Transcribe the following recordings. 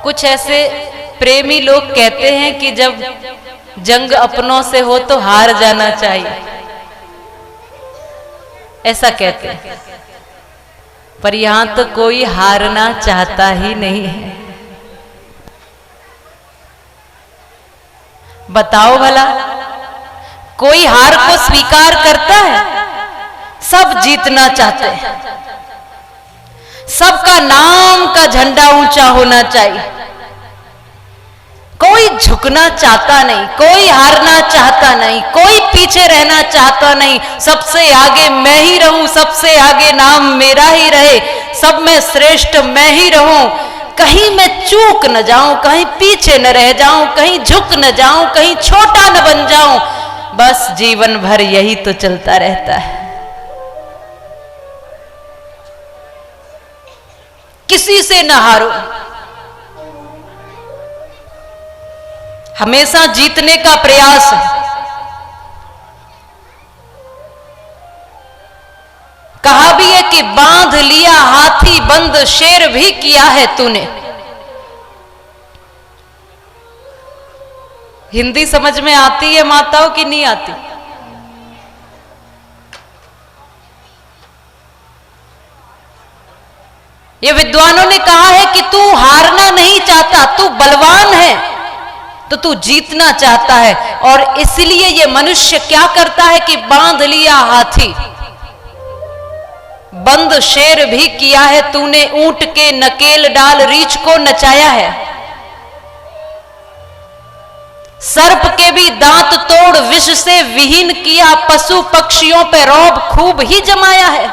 कुछ ऐसे प्रेमी लोग कहते हैं कि जब जंग अपनों से हो तो हार जाना चाहिए, ऐसा कहते हैं। पर यहां तो कोई हारना चाहता ही नहीं है। बताओ भला, कोई हार को स्वीकार करता है? सब जीतना चाहते हैं, सबका नाम का झंडा ऊंचा होना चाहिए, कोई झुकना चाहता नहीं, कोई हारना चाहता नहीं, कोई पीछे रहना चाहता नहीं। सबसे आगे मैं ही रहूं, सबसे आगे नाम मेरा ही रहे, सब में श्रेष्ठ मैं ही रहूं, कहीं मैं चूक न जाऊं, कहीं पीछे न रह जाऊं, कहीं झुक न जाऊं, कहीं छोटा न बन जाऊं। बस जीवन भर यही तो चलता रहता है। किसी से न हारो, हमेशा जीतने का प्रयास है। कहा भी है कि बांध लिया हाथी बंद शेर भी किया है तूने। हिंदी समझ में आती है माताओं की नहीं आती? ये विद्वानों ने कहा है कि तू हारना नहीं चाहता, तू बलवान है तो तू जीतना चाहता है। और इसलिए ये मनुष्य क्या करता है कि बांध लिया हाथी बंद शेर भी किया है तूने, ऊंट के नकेल डाल रीछ को नचाया है, सर्प के भी दांत तोड़ विष से विहीन किया, पशु पक्षियों पे रौब खूब ही जमाया है।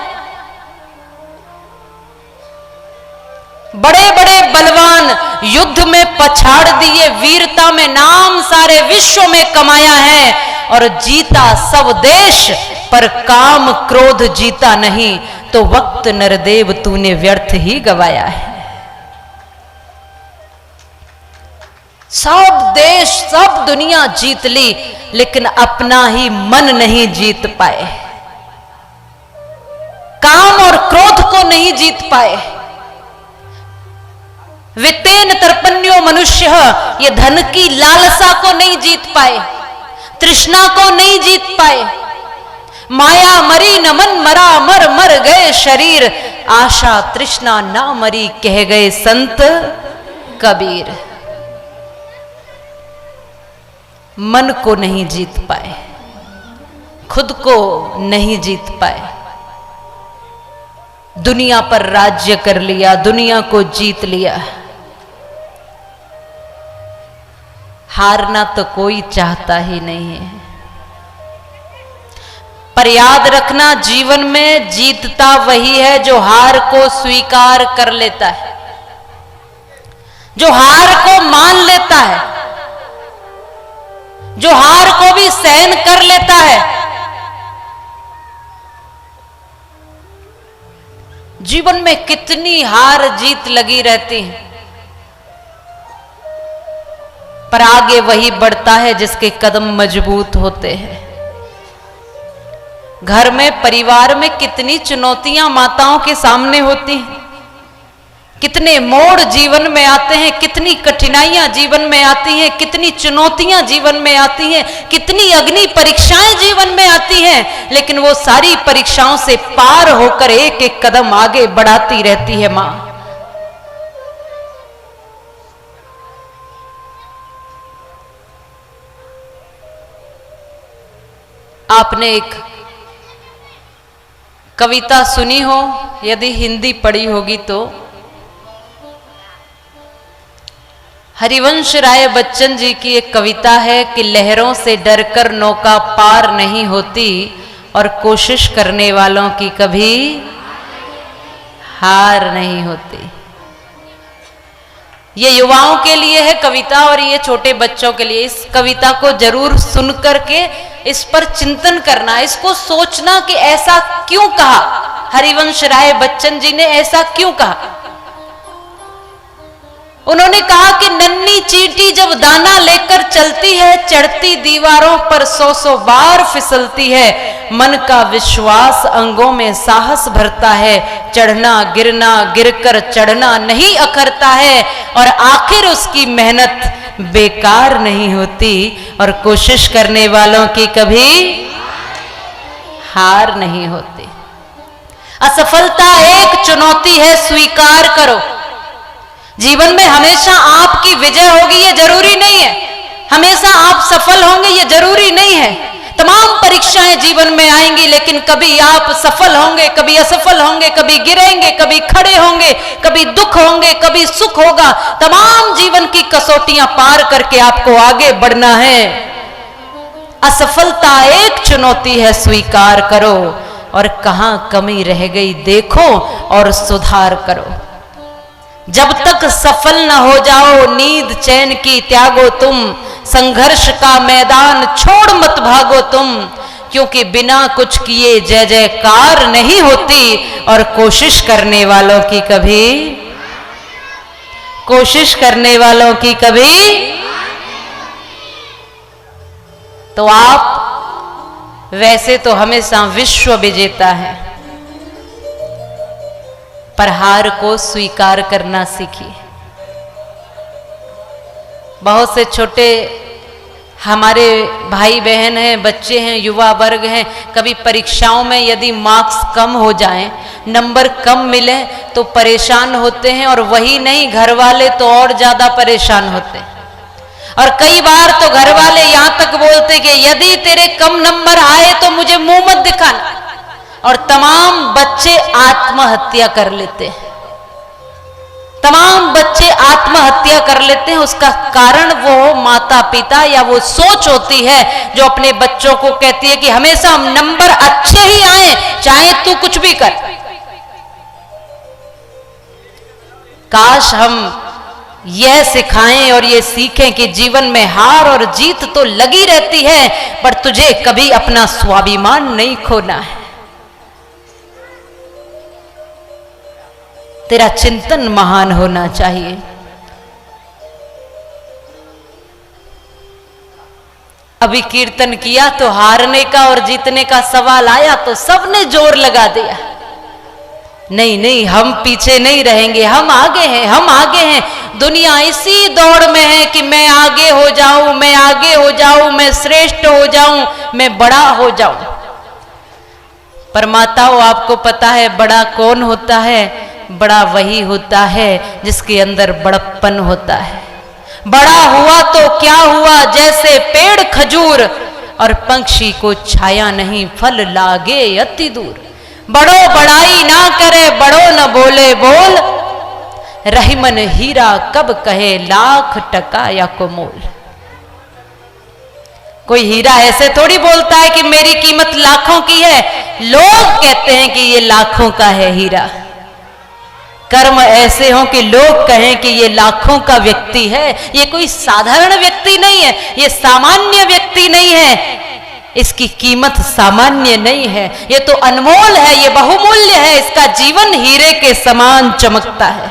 बड़े बड़े बलवान युद्ध में पछाड़ दिए, वीरता में नाम सारे विश्व में कमाया है, और जीता सब देश पर काम क्रोध जीता नहीं, तो वक्त नरदेव तूने व्यर्थ ही गवाया है। सब देश सब दुनिया जीत ली, लेकिन अपना ही मन नहीं जीत पाए, काम और क्रोध को नहीं जीत पाए। वितेन तर्पण्यो मनुष्य, ये धन की लालसा को नहीं जीत पाए, तृष्णा को नहीं जीत पाए। माया मरी न मन मरा, मर मर गए शरीर, आशा तृष्णा ना मरी, कह गए संत कबीर। मन को नहीं जीत पाए, खुद को नहीं जीत पाए, दुनिया पर राज्य कर लिया, दुनिया को जीत लिया। हारना तो कोई चाहता ही नहीं है। पर याद रखना, जीवन में जीतता वही है जो हार को स्वीकार कर लेता है, जो हार को मान लेता है, जो हार को भी सहन कर लेता है। जीवन में कितनी हार जीत लगी रहती है, पर आगे वही बढ़ता है जिसके कदम मजबूत होते हैं। घर में परिवार में कितनी चुनौतियां माताओं के सामने होती हैं, कितने मोड़ जीवन में आते हैं, कितनी कठिनाइयां जीवन में आती हैं, कितनी चुनौतियां जीवन में आती हैं, कितनी अग्नि परीक्षाएं जीवन में आती हैं, लेकिन वो सारी परीक्षाओं से पार होकर एक एक कदम आगे बढ़ाती रहती है मां। आपने एक कविता सुनी हो, यदि हिंदी पढ़ी होगी तो, हरिवंश राय बच्चन जी की एक कविता है कि लहरों से डरकर नौका पार नहीं होती, और कोशिश करने वालों की कभी हार नहीं होती। ये युवाओं के लिए है कविता और ये छोटे बच्चों के लिए। इस कविता को जरूर सुन करके इस पर चिंतन करना, इसको सोचना कि ऐसा क्यों कहा हरिवंश राय बच्चन जी ने, ऐसा क्यों कहा। उन्होंने कहा कि नन्ही चींटी जब दाना लेकर चलती है, चढ़ती दीवारों पर 100 बार फिसलती है, मन का विश्वास अंगों में साहस भरता है, चढ़ना गिरना गिरकर चढ़ना नहीं अखरता है, और आखिर उसकी मेहनत बेकार नहीं होती, और कोशिश करने वालों की कभी हार नहीं होती। असफलता एक चुनौती है, स्वीकार करो। जीवन में हमेशा आपकी विजय होगी ये जरूरी नहीं है, हमेशा आप सफल होंगे ये जरूरी नहीं है। तमाम परीक्षाएं जीवन में आएंगी, लेकिन कभी आप सफल होंगे, कभी असफल होंगे, कभी गिरेंगे, कभी खड़े होंगे, कभी दुख होंगे, कभी सुख होगा। तमाम जीवन की कसौटियां पार करके आपको आगे बढ़ना है। असफलता एक चुनौती है, स्वीकार करो, और कहां कमी रह गई देखो और सुधार करो। जब तक सफल न हो जाओ नींद चैन की त्यागो तुम, संघर्ष का मैदान छोड़ मत भागो तुम, क्योंकि बिना कुछ किए जय जयकार नहीं होती, और कोशिश करने वालों की कभी तो आप वैसे तो हमेशा विश्व विजेता है, पर हार को स्वीकार करना सीखिए। बहुत से छोटे हमारे भाई बहन हैं, बच्चे हैं, युवा वर्ग हैं, कभी परीक्षाओं में यदि मार्क्स कम हो जाएं, नंबर कम मिले तो परेशान होते हैं, और वही नहीं घर वाले तो और ज्यादा परेशान होते हैं। और कई बार तो घर वाले यहां तक बोलते कि यदि तेरे कम नंबर आए तो मुझे मुंह मत दिखाना, और तमाम बच्चे आत्महत्या कर लेते हैं। तमाम बच्चे आत्महत्या कर लेते हैं, उसका कारण वो माता पिता या वो सोच होती है जो अपने बच्चों को कहती है कि हमेशा नंबर अच्छे ही आए, चाहे तू कुछ भी कर। काश हम यह सिखाएं और ये सीखें कि जीवन में हार और जीत तो लगी रहती है, पर तुझे कभी अपना स्वाभिमान नहीं खोना है। तेरा चिंतन महान होना चाहिए। अभी कीर्तन किया तो हारने का और जीतने का सवाल आया तो सबने जोर लगा दिया। नहीं नहीं, हम पीछे नहीं रहेंगे, हम आगे हैं, हम आगे हैं। दुनिया इसी दौड़ में है कि मैं आगे हो जाऊं, मैं आगे हो जाऊं, मैं श्रेष्ठ हो जाऊं, मैं बड़ा हो जाऊं। पर माताओं, आपको पता है बड़ा कौन होता है? बड़ा वही होता है जिसके अंदर बड़प्पन होता है। बड़ा हुआ तो क्या हुआ, जैसे पेड़ खजूर, और पंछी को छाया नहीं, फल लागे अति दूर। बड़ो बड़ाई ना करे, बड़ो न बोले बोल, रहीमन हीरा कब कहे लाख टका या को मोल। कोई हीरा ऐसे थोड़ी बोलता है कि मेरी कीमत लाखों की है, लोग कहते हैं कि ये लाखों का है हीरा। कर्म ऐसे हो कि लोग कहें कि ये लाखों का व्यक्ति है। ये कोई साधारण व्यक्ति नहीं है, ये सामान्य व्यक्ति नहीं है, इसकी कीमत सामान्य नहीं है, ये तो अनमोल है, ये बहुमूल्य है, इसका जीवन हीरे के समान चमकता है।